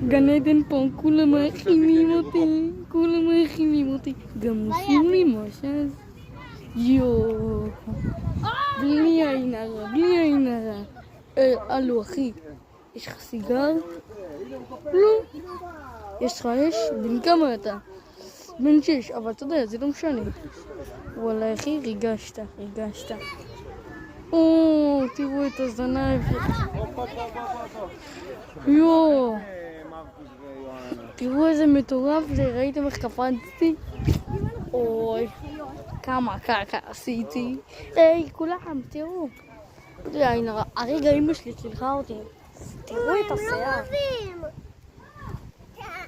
גן עדן פה, כולם מכינים אותי, כולם מכינים אותי. גם עושים לי משהו. יואו. בלי עין הרע, בלי עין הרע. אלו אחי, יש לך סיגר? לא. יש לך אש? בן כמה אתה? בן 6, אבל אתה יודע, זה לא משנה. וואלה אחי, ריגשת. תראו את הזנב. יואו. תראו איזה מטורף זה, ראיתם איך קפצתי? אוי, כמה קקה עשיתי. היי, כולם, תראו. הרגע אמא שלי צילחה אותי. תראו את השיער.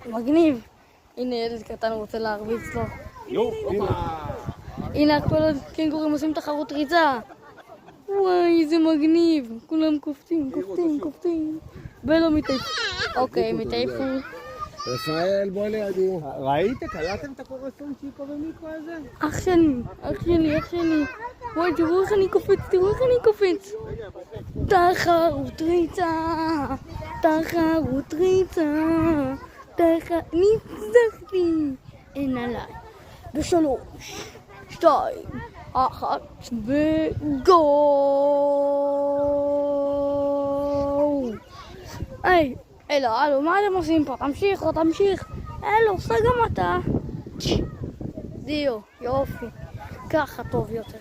מגניב. הנה ילד קטן רוצה להרביץ לו. הנה כל הקנגורים עושים תחרות ריצה. וואי, זה מגניב. כולם קופצים. בלו מתעייפו. אוקיי, מתעייפו. רפאל, בוא לידי. ראית? קלטתם את הקורסון צ'יקו ומיקו הזה? אח שלי. וואי, תראו איך אני קופץ. תחרות ריצה. ניצחתי. אין עליי. 3, 2, 1, וגו! היי, אלו, מה אתם עושים פה? תמשיך. אלו, סע גם אתה. זהו, יופי. ככה טוב יותר.